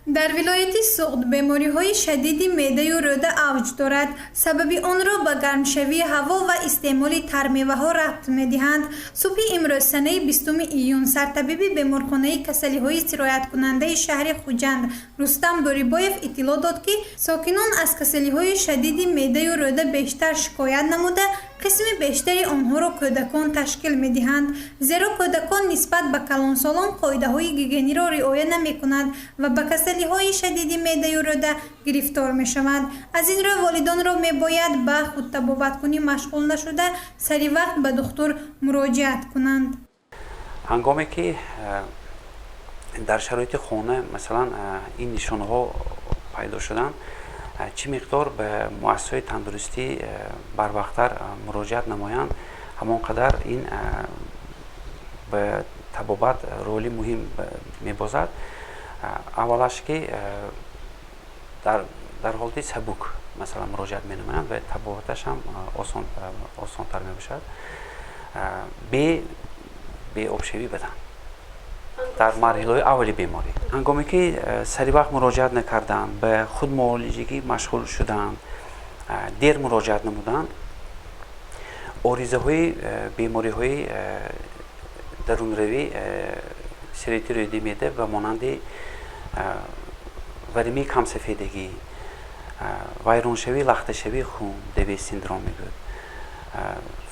در ولایت سغد بیماری‌های شدید معده و روده اوج دارد. سبب آن را به گرمشوی هوا و استعمال ترمیوه‌ها ربط می‌دهند. صبح امروز سنه 20 ایون سرطبیب بیمارخانه کسلی‌های سرایت کننده شهر خوجند رستم دوریبایف اطلاع داد که ساکنان از کسلی‌های شدید معده و روده بیشتر شکایت نموده، قسم بیشتری آنها را کودکان تشکیل می‌دهند، زیرا کودکان نسبت به کلانسالان قاعده‌های گیگینی را رعایت نمی‌کنند و به کسلی‌های شدید معده و روده گرفتار می‌شوند. از این رو والدان را می‌باید به خود طبابت کنی مشغول نشده سری وقت به دکتر مراجعت کنند. هنگامی که در شرایط خانه مثلا این نشانه‌ها پیدا شدن، چه مقدار به مؤسسه تندرستی بر وقت‌تر مراجعت نمایند، همانقدر این به طبابت رولی مهم می‌بازد. اولش که در حالت سبک مثلا مراجعت می‌نمایند و طبابتش هم آسان‌تر می‌باشد. به آبشوی بدن در مرحله اولی بیماری، هنگامی که سری وقت مراجعت نکردن، به خود معالجگی مشغول شدن، دیر مراجعت نمودن، آریزه های بیماری های درون روی سریتی روی میده و مانند ورمی کم سفیدگی، ویرانشوی لخته‌شوی خون دوی سیندروم میگوید،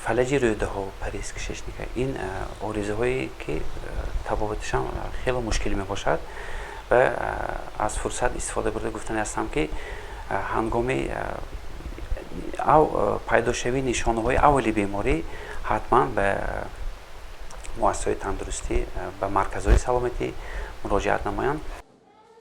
فلج روده ها پریز کشش نکه، این آریزه هایی که طبابتش هم خیلی مشکلی می باشد و از فرصت استفاده برده گفتن هستم که هنگامی پیدا شوی نشانه های اولی بیماری حتما به مؤسسه تندرستی به مرکزهای سلامتی مراجعت نمایند.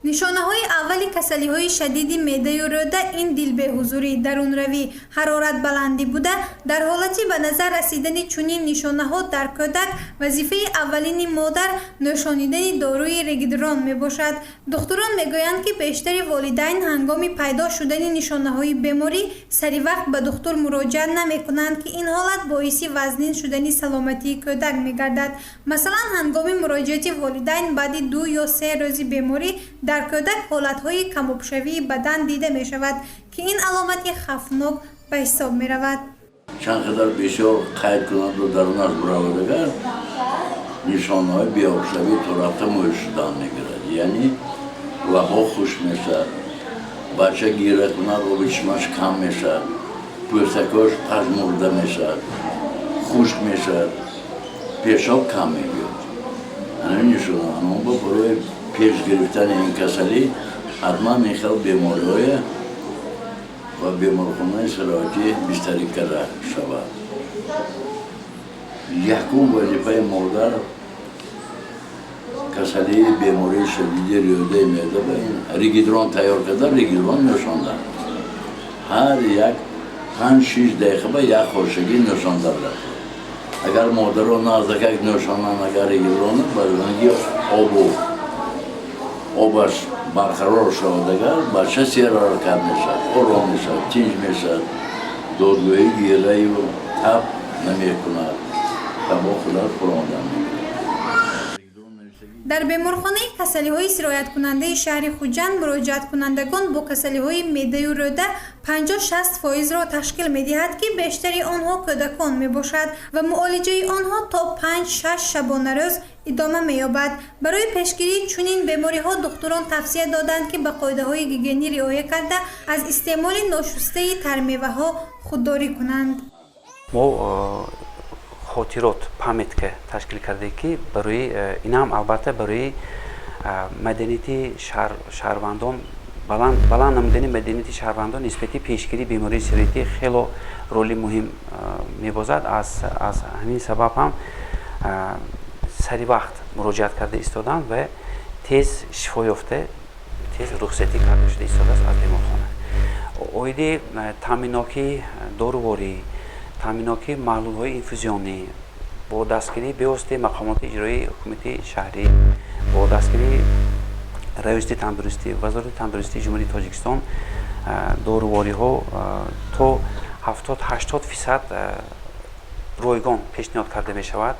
نشانه های اولی کسلی های شدید معده و روده این دل به حضوری، درون روی، حرارت بلندی بوده. در حالتی به نظر رسیدن چنین نشانه ها در کودک وظیفه اولین مادر نوشانیدن داروی رگیدران می باشد. دکتران می گویند که بیشتر والدین هنگامی پیدا شدن نشانه های بیماری سری وقت به دکتر مراجعت نمی کنند که این حالت باعث وزنین شدن سلامتی کودک می گردد. مثلا هنگامی مراجعت والدین بعد 2 یا 3 روز بیماری در کودک حالتهای کم‌آبشوی بدن دیده می شود که این علامت خطرناک به حساب می رود. چند قدر بسیار قید کنند و درون از برآوردگار نشانه‌های بی‌آبشوی تو رفته موج شدن می‌گیرد، یعنی لب‌ها خشک می‌شد، بچه گیره کند آب چشمش کم می‌شد، پوستکش پژمرده می‌شد، خشک می‌شد، پیشاب کم می‌گیرد. همین نشانه‌ها برای پیش گرفتن این کسلی حتما میخواد بیماری‌های و بیمارخانه سرایتی بستری کرده شود. یکم وظیفه مادر کسلی بیماری شدید روده معده به این رگیدران تیار کرده، رگیدران نشاندن. هر یک 5-6 دقیقه به یک خورشگی نشانده رفت. اگر مادر رو نزدیک نشاندن، اگر رگیدران برای آبش برقرار شود، اگر بچه سیر حرکت میشد، آرام میشد، تیز میشد، دادگاهی گیره و تب نمی کند، تبا خودت پراندن میگه. در بیمارخانه کسلی های سرایت کننده شهر خوجند مراجعت کنندگان با کسلی های معده و روده 50-60% را تشکیل می دهد که بیشتری آنها کودکان می باشد و معالجه آنها تا 5-6 شبانه روز ادامه می یابد. برای پیشگیری چنین بیماری ها دکتران توصیه دادند که به قاعده های گیگینی رعایت کرده از استعمال ناشسته ترمیوه ها خودداری کنند. ما خاطرات پامیت که تشکیل کرده که برای این هم البته برای مدنیتی شهروندان بلند نمودن مدنیتی شهروندان نسبتی پیشگیری بیماری سریتی خیلی رولی مهم میبازد. از همین سبب هم سری وقت مراجعت کرده ایستادن و تیز شفا یافته، تیز رخصتی کرده شده ایستاده است از بیمارخانه. اویدی تامیناکی داروواری، تامیناکی محلول‌های اینفوزیونی با دستگیری بیوسته مقامات اجرایی حکومت شهری، با دستگیری ریاست تندرستی وزارت تندرستی جمهوری تاجیکستان داروواری ها تا 70-80% رایگان پیشنهاد کرده می شود.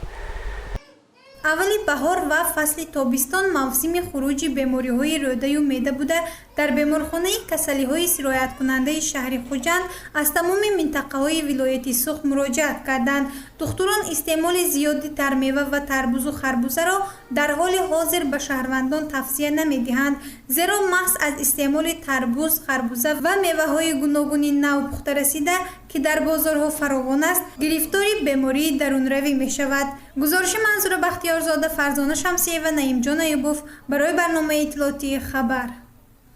اولی بهار و فصل تابستان موسم خروج بیماری های روده و معده بوده. در بیمارخانه کسلی های سرایت کننده شهر خوجند از تمام منطقه های ولایت سوخت مراجعت کردند. دکتران استعمال زیادی در میوه و تربوز و خربوزه را در حال حاضر به شهروندان توصیه نمیدهند، زیرا محض از استعمال تربوز، خربوزه و میوه های گوناگون نو پخته رسیده که در بازارها فراوان است، گرفتار بیماری درون روی می شود. گزارش منصور بختیارزاده، فرزانه شمسیه و نعیم جان ایوبوف برای برنامه اطلاعاتی خبر.